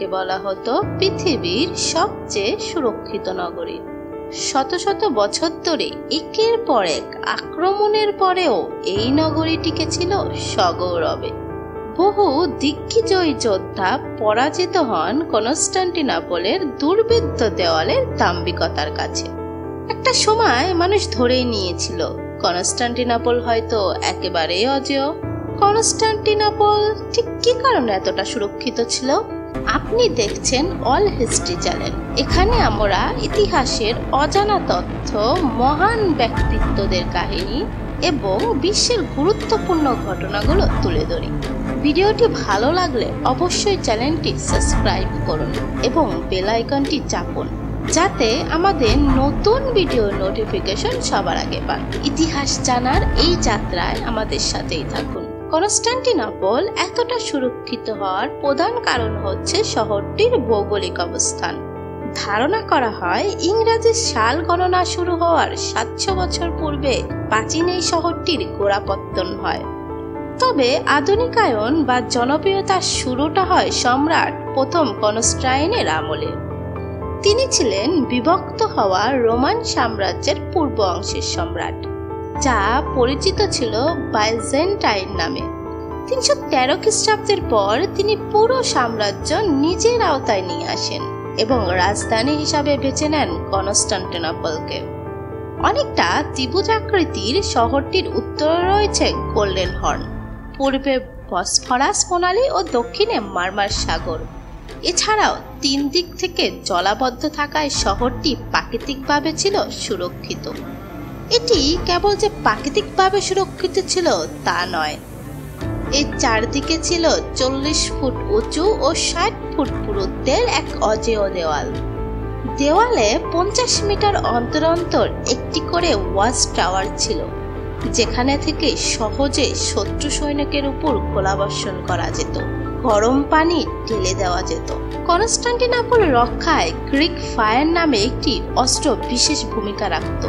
একে বলা হতো পৃথিবীর সবচেয়ে সুরক্ষিত নগরী। শত শত বছর ধরে একের পর এক আক্রমণের পরেও এই নগরীটিকে ছিল সগৌরবে। বহু দিগ্বিজয়ী যোদ্ধা পরাজিত হন কনস্টান্টিনোপলের দুর্ভেদ্য দেওয়ালের দাম্ভিকতার কাছে। একটা সময় মানুষ ধরেই নিয়েছিল কনস্টান্টিনোপল হয়তো একেবারেই অজেয়। কনস্টান্টিনোপল ঠিক কি কারণে এতটা সুরক্ষিত ছিল? আপনি দেখছেন অল হিস্ট্রি চ্যানেল। এখানে আমরা ইতিহাসের অজানা তথ্য, মহান ব্যক্তিত্বদের কাহিনী এবং বিশ্বের গুরুত্বপূর্ণ ঘটনাগুলো তুলে ধরি। ভিডিওটি ভালো লাগলে অবশ্যই চ্যানেলটি সাবস্ক্রাইব করুন এবং বেল আইকনটি চাপুন, যাতে আমাদের নতুন ভিডিও নোটিফিকেশন সবার আগে পান। ইতিহাস জানার এই যাত্রায় আমাদের সাথেই থাকুন। কনস্টান্টিনোপল এতটা সুরক্ষিত হওয়ার প্রধান কারণ হচ্ছে শহরটির ভৌগোলিক অবস্থান। ধারণা করা হয় ইংরেজি সাল গণনা শুরু হওয়ার 700 বছর পূর্বে প্রাচীন এই শহরটির গোড়াপত্তন হয়। তবে আধুনিকায়ন বা জনপ্রিয়তার শুরুটা হয় সম্রাট প্রথম কনস্টাইনের আমলে। তিনি ছিলেন বিভক্ত হওয়া রোমান সাম্রাজ্যের পূর্ব অংশের সম্রাট, যা পরিচিত ছিল বাইজেন্টাইন নামে। 313 খ্রিস্টাব্দের পর তিনি পুরো সাম্রাজ্য নিজের আওতায় নিয়ে আসেন এবং রাজধানী হিসাবে বেছে নেন কনস্টান্টিনোপলকে। অনেকটা ত্রিভুজ আকৃতির শহরটির উত্তরে রয়েছে গোল্ডেন হর্ন, পূর্বে বসফরাস প্রণালী ও দক্ষিণে মারমার সাগর। এছাড়াও 3 দিক থেকে জলাবদ্ধ থাকায় শহরটি প্রাকৃতিকভাবে ছিল সুরক্ষিত। এটি কেবল যে প্রাকৃতিকভাবে সুরক্ষিত ছিল তা নয়, এর চারদিকে ছিল 40 ফুট উঁচু ও 60 ফুট পুরুত্বের এক অজেয় দেওয়াল। দেওয়ালে 50 মিটার অন্তর অন্তর একটি করে ওয়াচ টাওয়ার ছিল, যেখানে থেকে সহজে শত্রু সৈনিকের উপর গোলাবর্ষণ করা যেত, গরম পানি ঢেলে দেওয়া যেত। কনস্টান্টিনোপল রক্ষায় গ্রিক ফায়ার নামে একটি অস্ত্র বিশেষ ভূমিকা রাখত।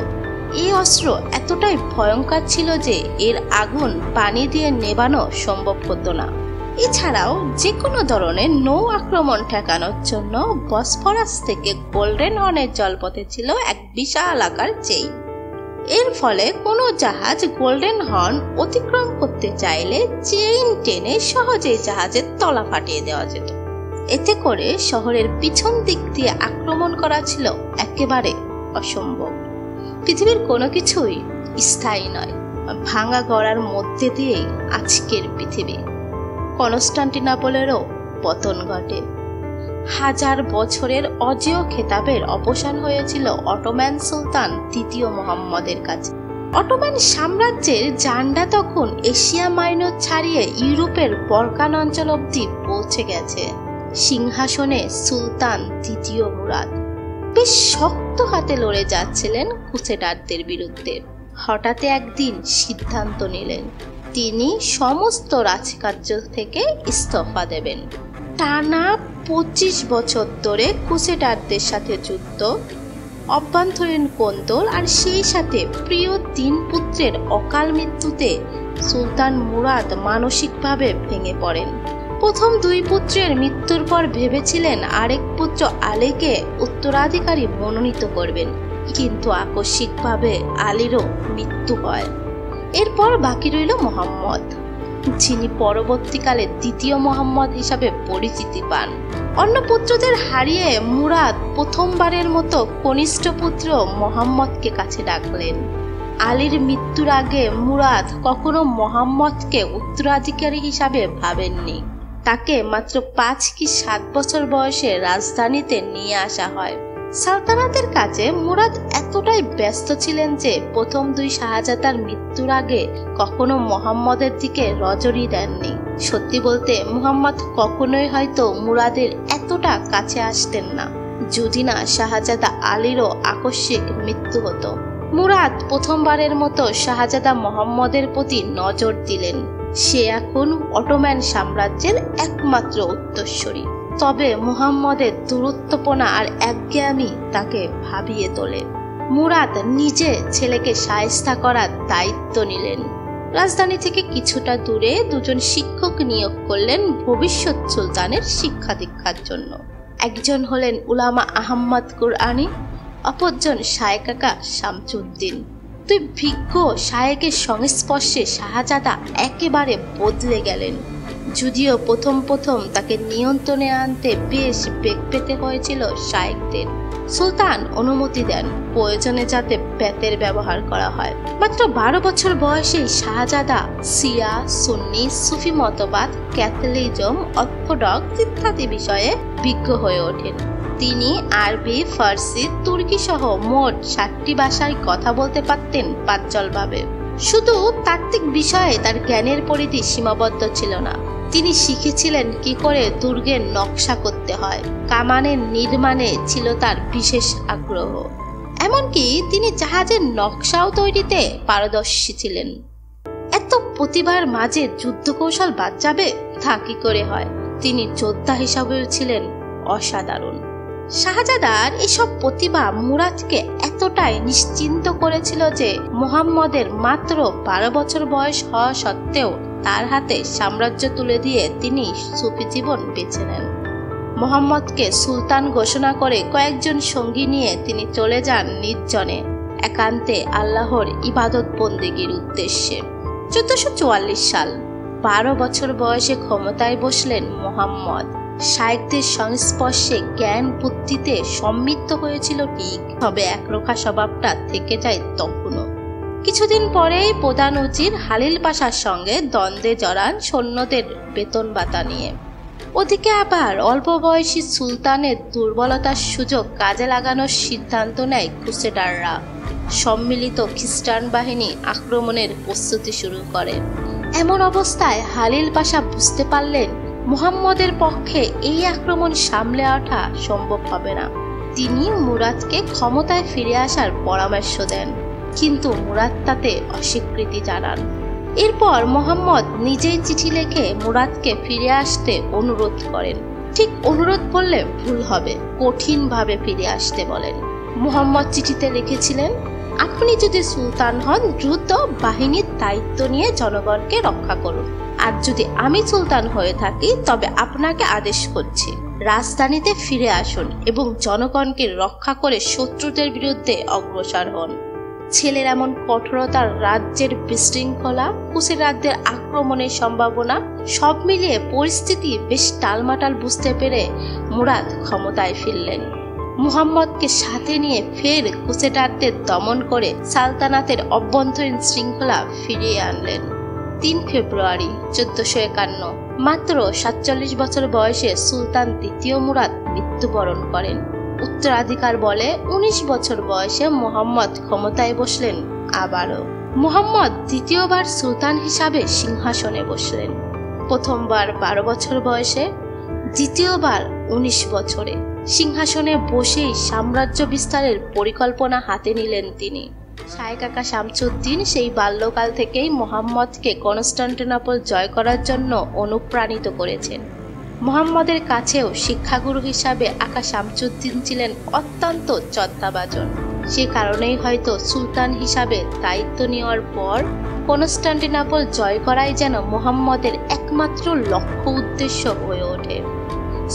এই অস্ত্র এতটাই ভয়ঙ্কর ছিল যে এর আগুন পানি দিয়ে নেভানো সম্ভব হতো না। এছাড়াও যে কোনো ধরনের নৌ আক্রমণ ঠেকানোর জন্য বসফরাস থেকে গোল্ডেন হর্নের জলপথে ছিল এক বিশাল আকার চেইন। এর ফলে কোনো জাহাজ গোল্ডেন হর্ন অতিক্রম করতে চাইলে চেইন টেনে সহজেই জাহাজের তলা ফাটিয়ে দেওয়া যেত। এতে করে শহরের পিছন দিক দিয়ে আক্রমণ করা ছিল একেবারে অসম্ভব। পৃথিবীর কোনো কিছুই স্থায়ী নয়, ভাঙা গড়ার মধ্যে দিয়েই আজকের পৃথিবী। কনস্টান্টিনোপলেরও পতন ঘটে। 1000 বছরের অজেয় খেতাবের অবসান হয়েছিল অটোম্যান সুলতান দ্বিতীয় মুহাম্মদের কাছে। অটোম্যান সাম্রাজ্যের জান্ডা তখন এশিয়া মাইনর ছাড়িয়ে ইউরোপের বলকান অঞ্চল অবধি পৌঁছে গেছে। সিংহাসনে সুলতান দ্বিতীয় মুরাদ বেশ শক্ত হাতে লড়ে যাচ্ছিলেন ক্রুসেডারদের বিরুদ্ধে। হঠাৎ একদিন সিদ্ধান্ত নিলেন তিনি সমস্ত রাজকার্য থেকে ইস্তফা দেবেন। টানা 25 বছর ধরে ক্রুসেডারদের সাথে যুদ্ধ, অভ্যন্তরীণ কোন্দল আর সেই সাথে প্রিয় 3 পুত্রের অকাল মৃত্যুতে সুলতান মুরাদ মানসিকভাবে ভেঙে পড়েন। প্রথম 2 পুত্রের মৃত্যুর পর ভেবেছিলেন আরেক পুত্র আলীকে উত্তরাধিকারী মনোনীত করবেন, কিন্তু আকস্মিকভাবে আলীরও মৃত্যু হয়। এরপর বাকি রইল মুহাম্মদ, যিনি পরবর্তীকালে দ্বিতীয় মুহাম্মদ হিসাবে পরিচিতি পান। অন্য পুত্রদের হারিয়ে মুরাদ প্রথমবারের মতো কনিষ্ঠ পুত্র মুহাম্মদকে কাছে ডাকলেন। আলীর মৃত্যুর আগে মুরাদ কখনো মুহাম্মদকে উত্তরাধিকারী হিসাবে ভাবেননি। তাকে মাত্র 5 কি 7 বছর বয়সে রাজধানীতে নিয়ে আসা হয়। সালতানাতের কাছে মুরাদ এতটাই ব্যস্ত ছিলেন যে প্রথম 2 শাহজাদার মৃত্যুর আগে কখনো মুহাম্মদের দিকে নজরই দেননি। সত্যি বলতে মুহাম্মদ কখনোই হয়তো মুরাদের এতটা কাছে আসতেন না, যদি না শাহজাদা আলীরও আকস্মিক মৃত্যু হতো। মুরাদ প্রথমবারের মতো শাহজাদা মুহাম্মদের প্রতি নজর দিলেন। সে এখন অটোম্যান সাম্রাজ্যের একমাত্র উত্তরসূরি। তবে মুহাম্মদের দূরত্বপনা আর একঘেয়েমি তাকে ভাবিয়ে তোলে। মুরাদ নিজে ছেলেকে শায়েস্তা করার দায়িত্ব নিলেন। রাজধানী থেকে কিছুটা দূরে দুজন শিক্ষক নিয়োগ করলেন ভবিষ্যৎ সুলতানের শিক্ষা দীক্ষার জন্য। একজন হলেন উলামা আহম্মদ কুরআনী, অপরজন শায়েখ কাকা শামসুদ্দিন। দুই বিজ্ঞ শায়েখের সংস্পর্শে শাহজাদা একেবারে বদলে গেলেন। যদিও প্রথম তাকে নিয়ন্ত্রণে আনতে বেশ বেগ পেতে হয়েছিল শায়েখদের। সুলতান অনুমতি দেন প্রয়োজনে যাতে বেতের ব্যবহার করা হয়। মাত্র 12 বছর বয়সে শাহজাদা শিয়া, সুন্নি, সুফি মতবাদ, ক্যাথলিজম, অর্থোডক্স ইত্যাদি বিষয়ে বিজ্ঞ হয়ে ওঠেন। তিনি আরবি, ফার্সি, তুর্কি সহ মোট 7টি ভাষায় কথা বলতে পারতেন প্রাঞ্জলভাবে। শুধু তাত্ত্বিক বিষয়ে তার জ্ঞানের পরিধি সীমাবদ্ধ ছিল না, তিনি শিখেছিলেন কি করে দুর্গের নকশা করতে হয়। কামানের নির্মাণে ছিল তার বিশেষ আগ্রহ। এমনকি তিনি জাহাজের নকশাও তৈরিতে পারদর্শী ছিলেন। এত প্রতিভার মাঝে যুদ্ধ কৌশল বাদ যাবে তা কি করে হয়? তিনি যোদ্ধা হিসাবেও ছিলেন অসাধারণ। শাহজাদার এসব প্রতিভা মুরাদকে এতটাই নিশ্চিন্ত করেছিল যে মুহাম্মদের মাত্র 12 বছর বয়স হওয়া সত্ত্বেও তার হাতে সাম্রাজ্য তুলে দিয়ে তিনি সুফি জীবন বেছে নেন। মুহাম্মদকে সুলতান ঘোষণা করে কয়েকজন সঙ্গী নিয়ে তিনি চলে যান নির্জনে, একান্তে আল্লাহর ইবাদত বন্দেগীর উদ্দেশ্যে। 1444 সাল, 12 বছর বয়সে ক্ষমতায় বসলেন মুহাম্মদ। শায়েখদের সংস্পর্শে জ্ঞান বুদ্ধিতে সমৃদ্ধ হয়েছিল ঠিক, তবে একরোখা স্বভাবটা থেকে যায় তখনও। কিছুদিন পরেই প্রধান উজির হালিল পাশার সঙ্গে দ্বন্দ্বে জড়ান সৈন্যদের বেতন ভাতা নিয়ে। ওদিকে আবার অল্প বয়সী সুলতানের দুর্বলতার সুযোগ কাজে লাগানোর সিদ্ধান্ত নেয় ক্রুসেডাররা। সম্মিলিত খ্রিস্টান বাহিনী আক্রমণের প্রস্তুতি শুরু করে। এমন অবস্থায় হালিল পাশা বুঝতে পারলেন মুহাম্মদের পক্ষে এই আক্রমণ সামলে ওঠা সম্ভব হবে না। তিনি মুরাদকে ক্ষমতায় ফিরে আসার পরামর্শ দেন, কিন্তু মুরাদ তাতে অস্বীকৃতি জানান। এরপর মুহাম্মদ নিজেই চিঠি লিখে মুরাদকে ফিরে আসতে অনুরোধ করেন। ঠিক অনুরোধ বললে ভুল হবে, কঠিনভাবে ফিরে আসতে বলেন। মুহাম্মদ চিঠিতে লিখেছিলেন, আপনি যদি সুলতান হন দ্রুত বাহিনীর দায়িত্ব নিয়ে জনগণকে রক্ষা করুন, আর যদি আমি সুলতান হয়ে থাকি তবে আপনাকে আদেশ করছি রাজধানীতে ফিরে আসুন এবং জনগণকে রক্ষা করে শত্রুদের বিরুদ্ধে অগ্রসর হন। ছেলের এমন কঠোরতার, রাজ্যের বিশৃঙ্খলা, ক্রুসেডারদের আক্রমণের সম্ভাবনা সব মিলিয়ে পরিস্থিতি বেশ টালমাটাল বুঝতে পেরে মুরাদ ক্ষমতায় ফিরলেন। মুহাম্মদকে সাথে নিয়ে ফের ক্রুসেডারদের দমন করে সালতানাতের অভ্যন্তরীণ শৃঙ্খলা ফিরিয়ে আনলেন। 3 ফেব্রুয়ারি 1451, মাত্র 47 বছর বয়সে সুলতান দ্বিতীয় মুরাদ মৃত্যুবরণ করেন। উত্তরাধিকার বলে 19 বছর বয়সে মুহাম্মদ ক্ষমতায় বসলেন আবারও। মুহাম্মদ দ্বিতীয়বার সুলতান হিসাবে সিংহাসনে বসলেন। প্রথমবার 12 বছর বয়সে, দ্বিতীয়বার 19 বছরে। সিংহাসনে বসেই সাম্রাজ্য বিস্তারের পরিকল্পনা হাতে নিলেন তিনি। শায়েখ কাকা শামসুদ্দিন সেই বাল্যকাল থেকেই মুহাম্মদকে কনস্টান্টিনোপল জয় করার জন্য অনুপ্রাণিত করেছেন। মুহাম্মদের কাছেও শিক্ষাগুরু হিসাবে আকা শামসুদ্দিন ছিলেন অত্যন্ত শ্রদ্ধাভাজন। সে কারণেই হয়তো সুলতান হিসাবে দায়িত্ব নেওয়ার পর কনস্টান্টিনোপল জয় করাই যেন মুহাম্মদের একমাত্র লক্ষ্য উদ্দেশ্য হয়ে ওঠে।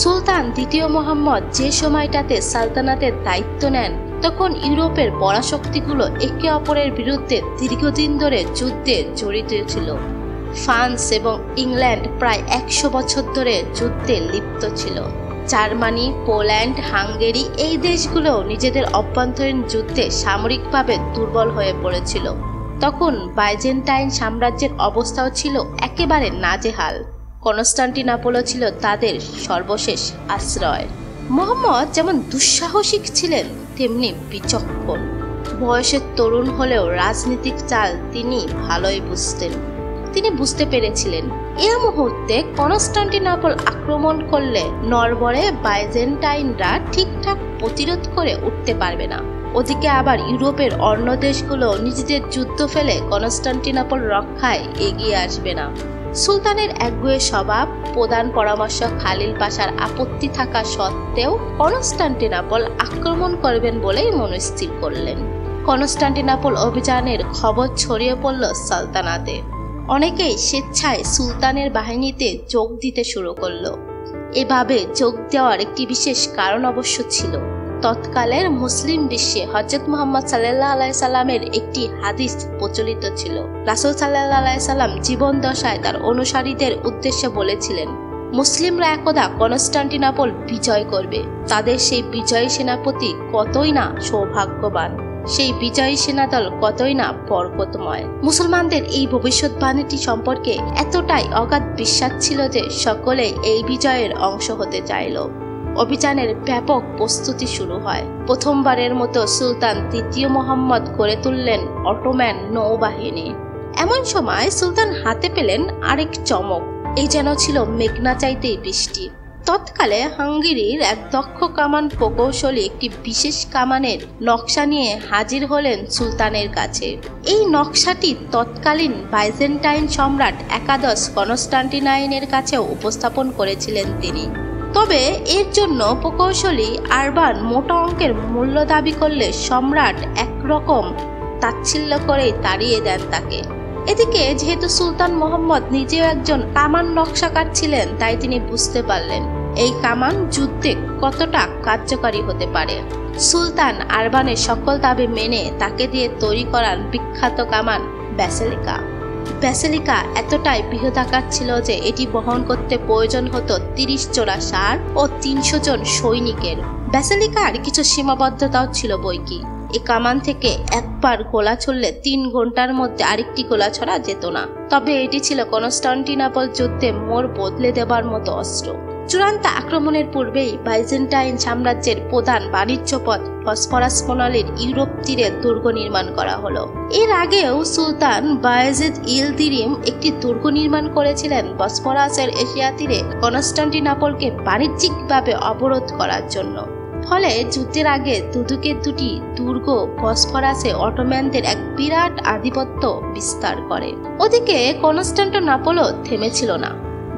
সুলতান দ্বিতীয় মুহাম্মদ যে সময়টাতে সালতানাতের দায়িত্ব নেন তখন ইউরোপের পরাশক্তিগুলো একে অপরের বিরুদ্ধে দীর্ঘদিন ধরে যুদ্ধে জড়িত ছিল। ফ্রান্স এবং ইংল্যান্ড প্রায় 100 বছর ধরে যুদ্ধে লিপ্ত ছিল। জার্মানি, পোল্যান্ড, হাঙ্গেরি এই দেশগুলো নিজেদের অভ্যন্তরীণ যুদ্ধে সামরিকভাবে দুর্বল হয়ে পড়েছিল। তখন বাইজেন্টাইন সাম্রাজ্যের অবস্থাও ছিল একেবারে নাজেহাল। কনস্টান্টিনোপলও ছিল তাদের সর্বশেষ আশ্রয়। মুহাম্মদ যেমন দুঃসাহসিক ছিলেন তেমনি বিচক্ষণ। বয়সের তরুণ হলেও রাজনীতিক চাল তিনি ভালোই বুঝতেন। তিনি বুঝতে পেরেছিলেন এই মুহূর্তে কনস্টান্টিনোপল আক্রমণ করলে নরবরে বাইজেন্টাইনরা ঠিকঠাক প্রতিরোধ করে উঠতে পারবে না। ওদিকে আবার ইউরোপের অন্য দেশগুলো নিজেদের যুদ্ধ ফেলে কনস্টান্টিনোপল রক্ষায় এগিয়ে আসবে না। সুলতানের একগুঁয়ে স্বভাব, প্রধান পরামর্শক খালিল পাশার আপত্তি থাকা সত্ত্বেও কনস্টান্টিনোপল আক্রমণ করবেন বলেই মনস্থির করলেন। কনস্টান্টিনোপল অভিযানের খবর ছড়িয়ে পড়ল সালতানাতে। অনেকেই স্বেচ্ছায় সুলতানের বাহিনীতে যোগ দিতে শুরু করলো। এভাবে যোগ দেওয়ার একটি বিশেষ কারণ অবশ্য ছিল। তৎকালের মুসলিম বিশ্বে হযরত মুহাম্মদ সাল্লাল্লাহু আলাইহি সাল্লামের একটি হাদিস প্রচলিত ছিল। রাসূল সাল্লাল্লাহু আলাইহি সাল্লাম জীবন দশায় তার অনুসারীদের উদ্দেশ্যে বলেছিলেন, মুসলিমরা একদা কনস্টান্টিনোপল বিজয় করবে। তাদের সেই বিজয়ী সেনাপতি কতই না সৌভাগ্যবান, সেই বিজয়ী সেনাদল কতই না বরকতময়। মুসলমানদের এই ভবিষ্যৎবাণীটি সম্পর্কে এতটাই অগাধ বিশ্বাস ছিল যে সকলে এই বিজয়ের অংশ হতে চাইল। অভিযানের ব্যাপক প্রস্তুতি শুরু হয়। প্রথমবারের মতো সুলতান তৃতীয় মোহাম্মদ গড়ে তুললেন অটোম্যান নৌবাহিনী। এমন সময় সুলতান হাতে পেলেন আরেক চমক। এই যেন ছিল মেঘনা চাইতেই বৃষ্টি। তৎকালে হাঙ্গেরির এক দক্ষ কামান প্রকৌশলী একটি বিশেষ কামানের নকশা নিয়ে হাজির হলেন সুলতানের কাছে। এই নকশাটি তৎকালীন বাইজেন্টাইন সম্রাট একাদশ কনস্টান্টিনাইনের কাছেও উপস্থাপন করেছিলেন তিনি। তবে এর জন্য প্রকৌশলী আরবান মোটা অঙ্কের মূল্য দাবি করলে সম্রাট একরকম তাচ্ছিল্য করেই তাড়িয়ে দেন তাকে। এদিকে যেহেতু সুলতান মোহাম্মদ নিজেও একজন কামান নকশাকার ছিলেন, তাই তিনি বুঝতে পারলেন এই কামান যুদ্ধে কতটা কার্যকারী হতে পারে। সুলতান আরবানের সকল দাবি মেনে তাকে দিয়ে তৈরি করান বিখ্যাত কামান ব্যাসিলিকা। ব্যাসিলিকা এতটাই বৃহদাকার ছিল যে এটি বহন করতে প্রয়োজন হতো 30 জোড়া ষাঁড় ও 300 জন সৈনিকের। ব্যাসিলিকার কিছু সীমাবদ্ধতাও ছিল বৈকি। এই কামান থেকে একবার গোলা ছুড়লে 3 ঘন্টার মধ্যে আরেকটি গোলা ছড়া যেত না। তবে এটি ছিল কনস্টান্টিনোপল যুদ্ধে মোড় বদলে দেবার মতো অস্ত্র। চূড়ান্ত আক্রমণের পূর্বেই বাইজেন্টাইন সাম্রাজ্যের প্রধান বাণিজ্য পথ বসফরাস প্রণালীর ইউরোপ তীরে দুর্গ নির্মাণ করা হলো। এর আগেও সুলতান বায়েজিদ ইলদিরিম একটি দুর্গ নির্মাণ করেছিলেন বসফরাসের এশিয়া তীরে কনস্টান্টিনোপলকে বাণিজ্যিকভাবে অবরোধ করার জন্য। ফলে যুদ্ধের আগে দুদুকের দুটি দুর্গ বসফরাসে অটোম্যানদের এক বিরাট আধিপত্য বিস্তার করে। ওদিকে কনস্টান্টিনোপলও থেমেছিল না।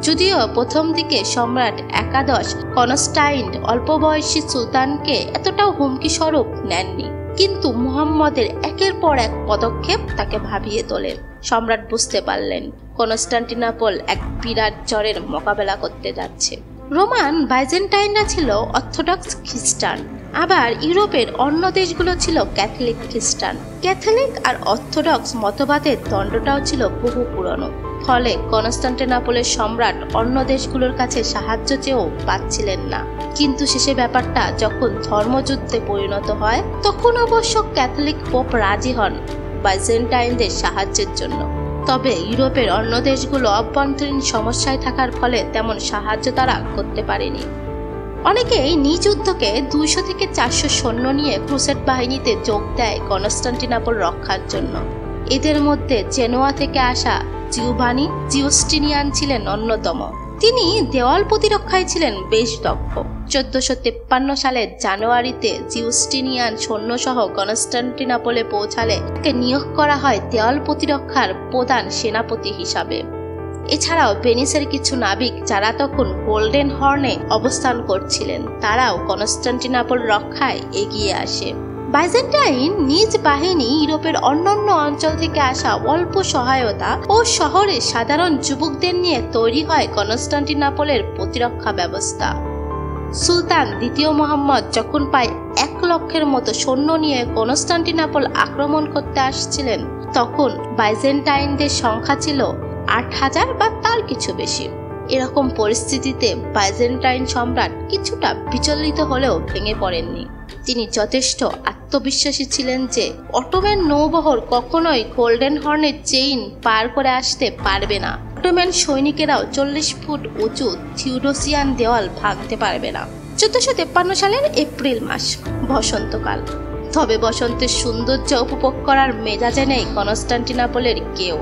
যদিও প্রথম দিকে সম্রাট একাদশ কনস্টাইন অল্প বয়সী সুলতানকে এতটাও হুমকি স্বরূপ নেননি, কিন্তু মুহাম্মদের একের পর এক পদক্ষেপ তাকে ভাবিয়ে তোলেন। সম্রাট বুঝতে পারলেন কনস্টান্টিনোপল এক বিরাট ঝড়ের মোকাবেলা করতে যাচ্ছে। রোমান বাইজেন্টাইনরা ছিল অর্থোডক্স খ্রিস্টান, আবার ইউরোপের অন্য দেশগুলো ছিল ক্যাথলিক খ্রিস্টান। ক্যাথলিক আর অর্থোডক্স মতবাদের দ্বন্দ্বটাও ছিল বহু পুরনো। ফলে কনস্টান্টিনোপলের সম্রাট অন্য দেশগুলোর কাছে সাহায্য চেয়েও পাচ্ছিলেন না। কিন্তু শেষে ব্যাপারটা যখন ধর্মযুদ্ধে পরিণত হয়, তখন অবশ্য ক্যাথলিক পোপ রাজি হন বাইজেন্টাইনদের সাহায্যের জন্য। তবে ইউরোপের অন্য দেশগুলো অভ্যন্তরীণ সমস্যায় থাকার ফলে তেমন সাহায্য তারা করতে পারেনি। অনেকেই নিজ উদ্যোগে 200 থেকে 400 সৈন্য নিয়ে ক্রুসেড বাহিনীতে যোগ দেয় কনস্টান্টিনোপল রক্ষার জন্য। এদের মধ্যে জেনোয়া থেকে আসা জিওভানি জিউস্টিনিয়ান ছিলেন অন্যতম। তিনি দেওয়াল প্রতিরক্ষায় ছিলেন বেশ দক্ষ। 1453 সালের জানুয়ারিতে জিউস্টিনিয়ান সৈন্যসহ কনস্টান্টিনোপলে পৌঁছালে তাকে নিয়োগ করা হয় দেওয়াল প্রতিরক্ষার প্রধান সেনাপতি হিসাবে। এছাড়াও ভেনিসের কিছু নাবিক যারা তখন গোল্ডেন হর্নে অবস্থান করছিলেন, তারাও কনস্টান্টিনোপল রক্ষায় এগিয়ে আসে। বাইজেন্টাইন নিজ বাহিনী ইউরোপের অন্যান্য অঞ্চল থেকে আসা অল্প সহায়তা ও শহরে সাধারণ যুবকদের নিয়ে তৈরি হয় কনস্টান্টিনোপলের প্রতিরক্ষা ব্যবস্থা। সুলতান দ্বিতীয় মোহাম্মদ যখন প্রায় 1 লক্ষের মতো সৈন্য নিয়ে কনস্টান্টিনোপল আক্রমণ করতে আসছিলেন, তখন বাইজেন্টাইনদের সংখ্যা ছিল 8000 বা তার কিছু বেশি। এরকম পরিস্থিতিতে বাইজেন্টাইন সম্রাট কিছুটা বিচলিত হলেও ভেঙে পড়েননি। তিনি যথেষ্ট আত্মবিশ্বাসী ছিলেন যে অটোম্যান নৌবহর কখনোই গোল্ডেন হর্নের চেইন পার করে আসতে পারবে না। অটোম্যান সৈনিকেরাও 40 ফুট উঁচু থিওডোসিয়ান দেওয়াল ভাঙতে পারবে না। 1453 সালের এপ্রিল মাস, বসন্তকাল। তবে বসন্তের সৌন্দর্য উপভোগ করার মেজাজে নেই কনস্টান্টিনোপলের কেউ।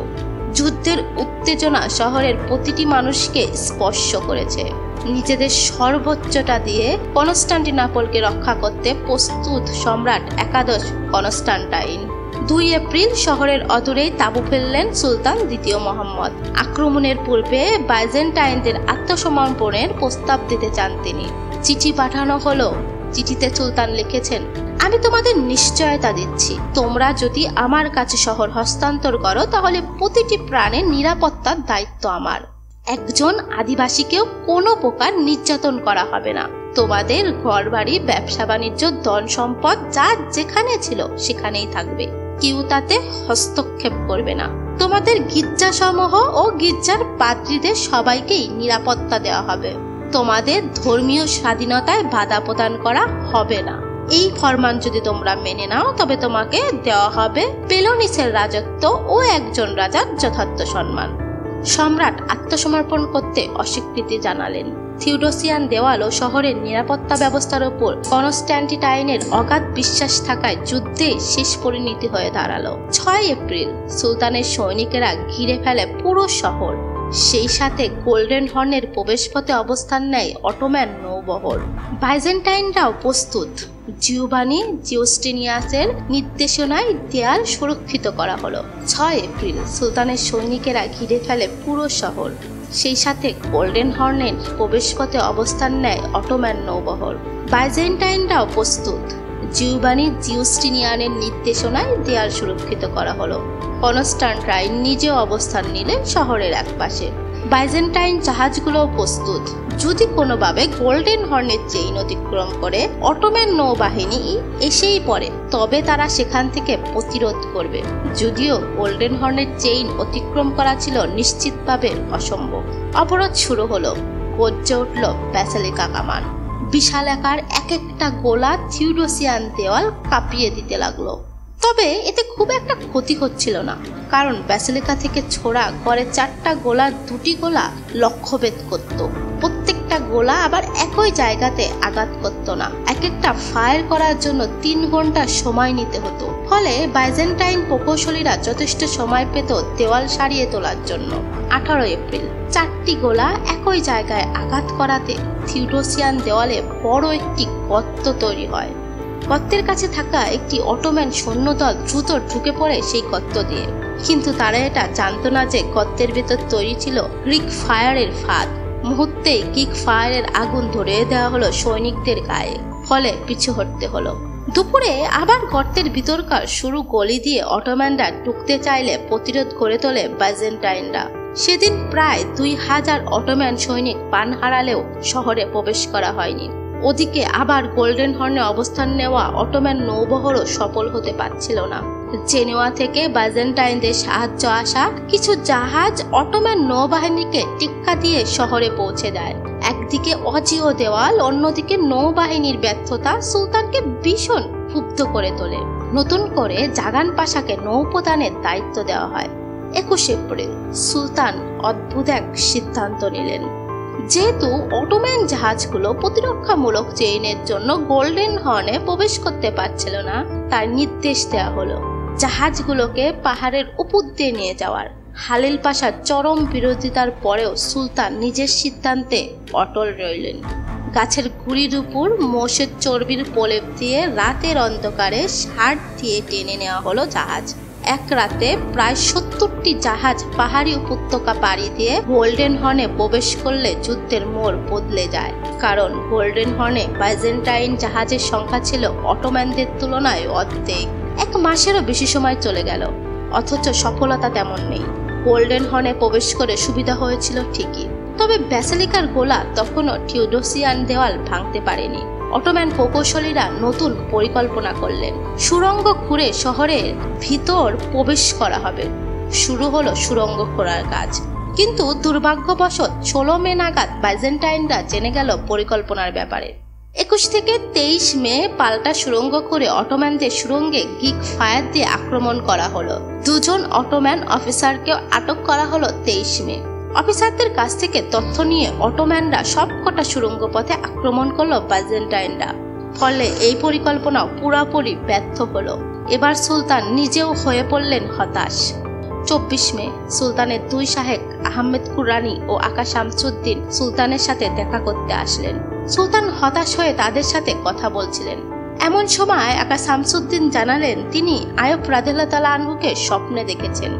যুদ্ধের উত্তেজনা শহরের প্রতিটি মানুষকে স্পর্শ করেছে। নিজেদের সর্বোচ্চটা দিয়ে কনস্টান্টিনোপলকে রক্ষা করতে প্রস্তুত সম্রাট একাদশ কনস্টান্টাইন। 2 এপ্রিল শহরের অদূরেই তাঁবু ফেললেন সুলতান দ্বিতীয় মোহাম্মদ। আক্রমণের পূর্বে বাইজেন্টাইনদের আত্মসমর্পণের প্রস্তাব দিতে চান তিনি। চিঠি পাঠানো হলো চিঠিতে সুলতান লিখেছেন, আমি তোমাদের নিশ্চয়তা দিচ্ছি, তোমরা যদি আমার কাছে শহর হস্তান্তর করো তাহলে প্রতিটি প্রাণের নিরাপত্তার দায়িত্ব আমার। একজন আদিবাসীকেও কোনো প্রকার নির্যাতন করা হবে না। তোমাদের ঘরবাড়ি, ব্যবসা বাণিজ্য, ধন সম্পদ যা যেখানে ছিল সেখানেই থাকবে, কেউ তাতে হস্তক্ষেপ করবে না। তোমাদের গির্জাসমূহ ও গির্জার পাদ্রীদের সবাইকেই নিরাপত্তা দেওয়া হবে। তোমাদের ধর্মীয় স্বাধীনতায় বাধা প্রদান করা হবে না। এই ফরমান যদি তোমরা মেনে নাও তবে তোমাকে দেওয়া হবে পেলোনিসের রাজত্ব ও একজন রাজার যথার্থ সম্মান। সম্রাট আত্মসমর্পণ করতে অস্বীকৃতি জানালেন। থিওডোসিয়ান দেওয়াল ও শহরের নিরাপত্তা ব্যবস্থার উপর কনস্ট্যান্টিনাইনের অগাধ বিশ্বাস থাকায় যুদ্ধে শেষ পরিণতি হয়ে দাঁড়ালো। 6 এপ্রিল সুলতানের সৈনিকেরা ঘিরে ফেলে পুরো শহর। সেই সাথে গোল্ডেন হর্নের প্রবেশপথে অবস্থান নেয় অটোম্যান নৌবহর। বাইজেন্টাইনরাও প্রস্তুত। জিওভানি জিউস্টিনিয়াসের নির্দেশনায় দেয়াল সুরক্ষিত করা হলো। 6 এপ্রিল সুলতানের সৈনিকেরা ঘিরে ফেলে পুরো শহর। সেই সাথে গোল্ডেন হর্নের প্রবেশপথে অবস্থান নেয় অটোম্যান নৌবহর। বাইজেন্টাইনরাও প্রস্তুত। জিওভানি জিউস্টিনিয়ানের নির্দেশনায় দেয়াল সুরক্ষিত করা হলো। কনস্ট্যান্টাইন নিজেও অবস্থান নিলেন শহরের একপাশে। বাইজেন্টাইন জাহাজগুলো প্রস্তুত। যদি কোনোভাবে গোল্ডেন হর্নের চেইন অতিক্রম করে অটোম্যান নৌবাহিনী এসেই পড়ে তবে তারা সেখান থেকে প্রতিরোধ করবে। যদিও গোল্ডেন হর্নের চেইন অতিক্রম করা ছিল নিশ্চিতভাবে অসম্ভব। অবরোধ শুরু হলো। গর্জে উঠল ব্যাসিলিকা কামান। বিশাল আকার এক একটা গোলা থিওডোসিয়ান দেওয়াল কাঁপিয়ে দিতে লাগলো। তবে এতে খুব একটা ক্ষতি হচ্ছিল না, কারণ ব্যাসিলিকা থেকে ছোড়া গড়ে 4টা গোলার 2টি গোলা লক্ষ্যভেদ করত। প্রত্যেকটা গোলা আবার একই জায়গাতে আঘাত করত না। এক একটা ফায়ার করার জন্য 3 ঘন্টা সময় নিতে হতো। ফলে বাইজেন্টাইন প্রকৌশলীরা যথেষ্ট সময় পেত দেওয়াল সারিয়ে তোলার জন্য। 18 এপ্রিল 4টি গোলা একই জায়গায় আঘাত করাতে থিওডোসিয়ান দেওয়ালে বড় একটি গর্ত তৈরি হয়। গর্তের কাছে থাকা একটি অটোম্যান সৈন্যদল দ্রুত ঢুকে পড়ে সেই গর্ত দিয়ে। কিন্তু তারা এটা জানতো না যে গর্তের ভেতর তৈরি ছিল গ্রিক ফায়ারের ফাঁদ। মুহূর্তেই গ্রিক ফায়ারের আগুন ধরিয়ে দেওয়া হলো সৈনিকদের গায়ে। ফলে পিছু হটতে হলো। দুপুরে আবার গর্তের ভিতরকার সরু গলি দিয়ে অটোম্যানরা ঢুকতে চাইলে প্রতিরোধ করে তোলে বাইজেন্টাইনরা। সেদিন প্রায় 2000 অটোম্যান সৈনিক প্রাণ হারালেও শহরে প্রবেশ করা হয়নি। ওদিকে আবার গোল্ডেন হর্নে অবস্থান নেওয়া অটোম্যান নৌবহরও সফল হতে পারছিল না। জেনেভা থেকে বাইজেন্টাইনদের সাহায্য আসা কিছু জাহাজ অটোম্যান নৌবাহিনীকে টিক্কা দিয়ে শহরে পৌঁছে দেয়। একদিকে অজিও দেওয়াল, অন্যদিকে নৌবাহিনীর ব্যর্থতা সুলতানকে ভীষণ ক্ষুব্ধ করে তোলে। নতুন করে জাগান পাশাকে নৌপ্রদানের দায়িত্ব দেওয়া হয়। 21 এপ্রিল সুলতান অদ্ভুত এক সিদ্ধান্ত নিলেন। যেহেতু অটোম্যান জাহাজগুলো প্রতিরক্ষামূলক চেইনের জন্য গোল্ডেন হর্নে প্রবেশ করতে পারছিল না, তার নির্দেশ দেওয়া হলো জাহাজগুলোকে পাহাড়ের উপর দিয়ে নিয়ে যাওয়ার। হালিল পাশার চরম বিরোধিতার পরেও সুলতান নিজের সিদ্ধান্তে অটল রইলেন। গাছের গুড়ির উপর মোষের চর্বির প্রলেপ দিয়ে রাতের অন্ধকারে ষাঁড় দিয়ে টেনে নেওয়া হলো জাহাজ। এক রাতে প্রায় 70টি জাহাজ পাহাড়ি উপত্যকা পাড়ি দিয়ে গোল্ডেন হর্নে প্রবেশ করলে যুদ্ধের মোড় বদলে যায়। কারণ গোল্ডেন হর্নে বাইজেন্টাইন জাহাজের সংখ্যা ছিল অটোম্যানদের তুলনায় অর্ধেক। 1 মাসেরও বেশি সময় চলে গেল, অথচ সফলতা তেমন নেই। গোল্ডেন হর্নে প্রবেশ করে সুবিধা হয়েছিল ঠিকই, তবে ব্যাসিলিকার গোলা তখনও থিওডোসিয়ান দেওয়াল ভাঙতে পারেনি। অটোম্যান প্রকৌশলীরা নতুন পরিকল্পনা করলেন। সুড়ঙ্গ খুঁড়ে শহরের ভিতর প্রবেশ করা হবে। শুরু হলো সুড়ঙ্গ খোঁড়ার কাজ। কিন্তু দুর্ভাগ্যবশত 16 মে নাগাদ বাইজেন্টাইনরা জেনে গেল পরিকল্পনার ব্যাপারে। 21 থেকে 23 মে পাল্টা সুড়ঙ্গ করে অটোম্যানদের সুড়ঙ্গে গ্রিক ফায়ার দিয়ে আক্রমণ করা হলো। 2 জন অটোম্যান অফিসারকে আটক করা হলো 23 মে। অফিসারদের কাছ থেকে তথ্য নিয়ে অটোম্যানরা সবকটা সুড়ঙ্গ পথে আক্রমণ করলো বাইজেন্টাইনরা। ফলে এই পরিকল্পনা পুরোপুরি ব্যর্থ হলো। এবার সুলতান নিজেও হয়ে পড়লেন হতাশ। 24 মে সুলতানের 2 শাহেক আহমেদ কুরানি ও আকা শামসুদ্দিন সুলতানের সাথে দেখা করতে আসলেন। সুলতান হতাশ হয়ে তাদের সাথে কথা বলছিলেন। এমন সময় আকা শামসুদ্দিন জানালেন তিনি আয়ুব রাদিয়াল্লাহু তাআলা আনহুকে স্বপ্নে দেখেছেন।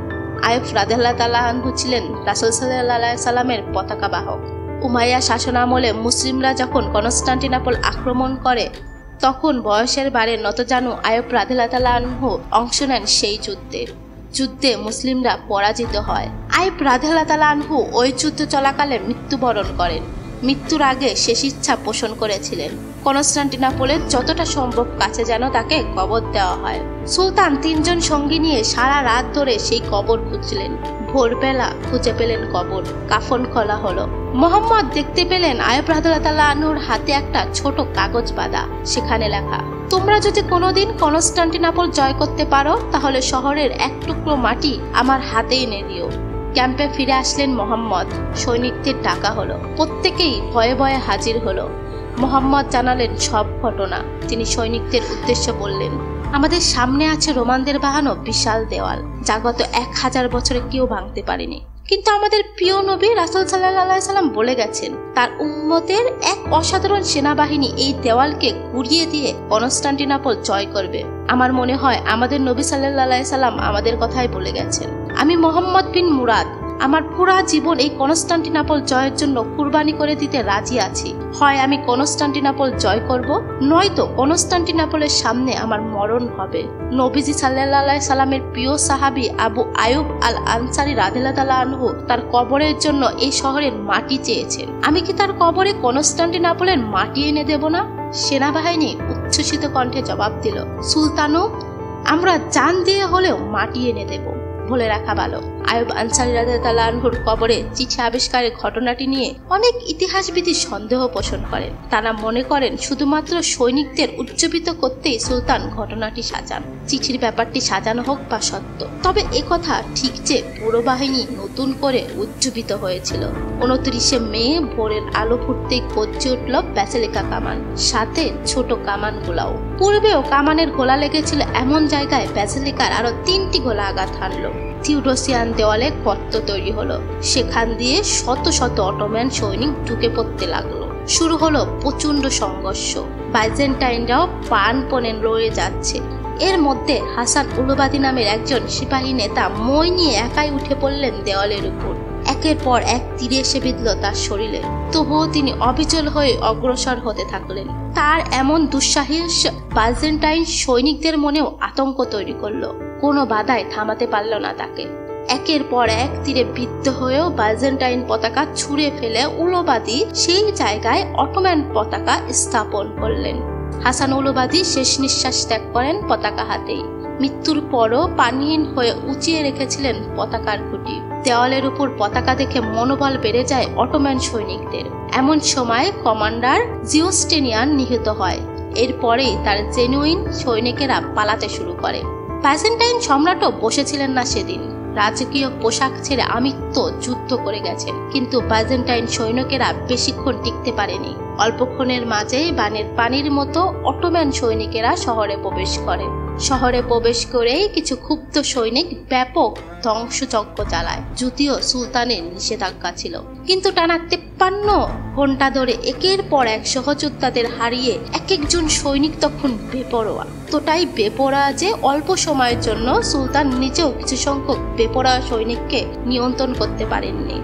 আয়ুব রাদিয়াল্লাহু তাআলা আনহু ছিলেন রাসূল সাল্লাল্লাহু আলাইহি সাল্লামের পতাকা বাহক। উমাইয়া শাসনামলে মুসলিমরা যখন কনস্টান্টিনোপল আক্রমণ করে তখন বয়সের বারে নতজানু আইয়ুব রাদিয়াল্লাহু তাআলা আনহু অংশ নেন সেই যুদ্ধে মুসলিমরা পরাজিত হয়। আইয়ুব রাদিয়াল্লাহু তাআলা আনহু ওই যুদ্ধ চলাকালে মৃত্যুবরণ করেন। মৃত্যুর আগে শেষ ইচ্ছা পোষণ করেছিলেন কনস্টান্টিনোপলের যতটা সম্ভব কাছে যেন তাকে কবর দেওয়া হয়। সুলতান 3 জন সঙ্গী নিয়ে সারা রাত ধরে সেই কবর খুঁজলেন। ভোরবেলা খুঁজে পেলেন কবর, কাফন খোলা হলো। মোহাম্মদ দেখতে পেলেন আইয়ুব রাদিয়াল্লাহু তাআলা আনহুর হাতে একটা ছোট কাগজ বাঁধা, সেখানে লেখা, তোমরা যদি কোনোদিন কনস্টান্টিনোপল জয় করতে পারো তাহলে শহরের এক টুকরো মাটি আমার হাতে এনে দিও। ক্যাম্পে ফিরে আসলেন মোহাম্মদ। সৈনিকদের ডাকা হলো, প্রত্যেকেই ভয়ে ভয়ে হাজির হলো। মোহাম্মদ জানালেন সব ঘটনা। তিনি সৈনিকদের উদ্দেশ্যে বললেন, আমাদের সামনে আছে রোমানদের বানানো বিশাল দেওয়াল, যা গত 1000 বছরে কেউ ভাঙতে পারেনি। কিন্তু আমাদের প্রিয় নবী রাসূল সাল্লাল্লাহু আলাইহি সাল্লাম বলে গেছেন তার উম্মতের এক অসাধারণ সেনাবাহিনী এই দেওয়ালকে গুড়িয়ে দিয়ে কনস্টান্টিনোপল জয় করবে। আমার মনে হয় আমাদের নবী সাল্লাল্লাহু আলাইহি সাল্লাম আমাদের কথাই বলে গেছেন। আমি মোহাম্মদ বিন মুরাদ আমার পুরা জীবন এই কনস্টান্টিনোপল জয়ের জন্য কুরবানি করে দিতে রাজি আছি। হয় আমি কনস্টান্টিনোপল জয় করব, নয়তো কনস্টান্টিনোপলের সামনে আমার মরণ হবে। নবীজি সাল্লাল্লাহু আলাইহি সাল্লামের প্রিয় সাহাবী আবু আইয়ুব আল আনসারী রাদিয়াল্লাহু তাআলা আনহু তার কবরের জন্য এই শহরের মাটি চেয়েছেন। আমি কি তার কবরে কনস্টান্টিনোপলের মাটি এনে দেব না? সেনাবাহিনী উচ্ছ্বসিত কণ্ঠে জবাব দিল, সুলতানও, আমরা জান দিয়ে হলেও মাটি এনে দেব। বলে রাখা ভালো, আইয়ুব আনসারী রাদিয়াল্লাহু তাআলা আনহুর কবরে চিঠি আবিষ্কারের ঘটনাটি নিয়ে অনেক ইতিহাসবিদ সন্দেহ পোষণ করেন। তারা মনে করেন শুধুমাত্র সৈনিকদের উজ্জীবিত করতেই সুলতান ঘটনাটি সাজান। চিঠির ব্যাপারটি সাজানো হোক বা সত্য, তবে একথা ঠিক যে পুরো বাহিনী নতুন করে উজ্জীবিত হয়েছিল। 29 মে ভোরের আলো ফুটতেই গর্জে উঠল ব্যাসিলিকা কামান, সাথে ছোট কামানগুলাও। পূর্বেও কামানের গোলা লেগেছিল এমন জায়গায় ব্যাসিলিকার আরো 3টি গোলা আঘাত হানলো। থিওডোসিয়ান দেওয়ালে গর্ত তৈরি হলো, সেখান দিয়ে শত শত অটোম্যান সৈনিক ঢুকে পড়তে লাগলো। শুরু হলো প্রচন্ড সংঘর্ষ। বাইজেন্টাইনরাও প্রাণপণে লড়ে যাচ্ছে। এর মধ্যে হাসান উলুবাদী নামের একজন সিপাহী নেতা মই নিয়ে একাই উঠে পড়লেন দেওয়ালের উপর। একের পর এক তীরে এসে বিঁধল তার শরীরে, তবুও তিনি অবিচল হয়ে অগ্রসর হতে থাকলেন। তার এমন দুঃসাহস বাইজেন্টাইন সৈনিকদের মনেও আতঙ্ক তৈরি করলো। কোনো বাধায় থামাতে পারল না তাকে। একের পর এক তীরে বিদ্ধ হয়েও বাইজেন্টাইন পতাকা ছুঁড়ে ফেলে উলুবাদী সেই জায়গায় অটোম্যান পতাকা স্থাপন করলেন। হাসান উলুবাদী শেষ নিঃশ্বাস ত্যাগ করেন পতাকা হাতেই। মৃত্যুর পরও পানিহীন হয়ে উঁচিয়ে রেখেছিলেন পতাকার খুঁটি। দেওয়ালের উপর পতাকা দেখে মনোবল বেড়ে যায় অটোম্যান সৈনিকদের। এমন সময় কমান্ডার জিওস্টেনিয়ান নিহত হয়। এরপরেই তার জেনুইন সৈনিকেরা পালাতে শুরু করে। বাইজেন্টাইন সম্রাটও বসেছিলেন না সেদিন। রাজকীয় পোশাক ছেড়ে আমৃত্য যুদ্ধ করে গেছেন, কিন্তু বাইজেন্টাইন সৈনিকেরা বেশিক্ষণ টিকতে পারেনি। অল্পক্ষণের মাঝেই বানের পানির মতো অটোম্যান সৈনিকেরা শহরে প্রবেশ করে। শহরে প্রবেশ করেই কিছু ক্ষুব্ধ সৈনিক ব্যাপক ধ্বংসযজ্ঞ চালায়, যদিও সুলতানের নিষেধাজ্ঞা ছিল। কিন্তু টানা 53 ঘন্টা ধরে একের পর এক সহযোদ্ধাদের হারিয়ে এক একজন সৈনিক তখন বেপরোয়া। তোটাই বেপরোয়া যে অল্প সময়ের জন্য সুলতান নিজেও কিছু সংখ্যক বেপরোয়া সৈনিককে নিয়ন্ত্রণ করতে পারেননি।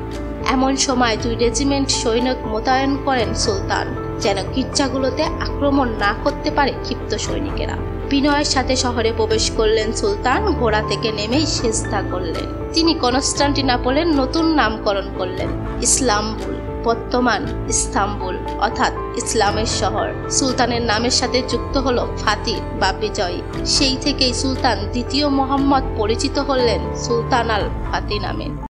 এমন সময় 2 রেজিমেন্ট সৈনিক মোতায়েন করেন সুলতান, যেন গির্জাগুলোতে আক্রমণ না করতে পারে ক্ষিপ্ত সৈনিকেরা। বিনয়ের সাথে শহরে প্রবেশ করলেন সুলতান। ঘোড়া থেকে নেমেই সেজদা করলেন। তিনি কনস্টান্টিনোপলের নতুন নামকরণ করলেন ইসলামবুল, বর্তমান ইস্তাম্বুল, অর্থাৎ ইসলামের শহর। সুলতানের নামের সাথে যুক্ত হলো ফাতিহ বা বিজয়ী। সেই থেকেই সুলতান দ্বিতীয় মোহাম্মদ পরিচিত হলেন সুলতান আল ফাতিহ নামে।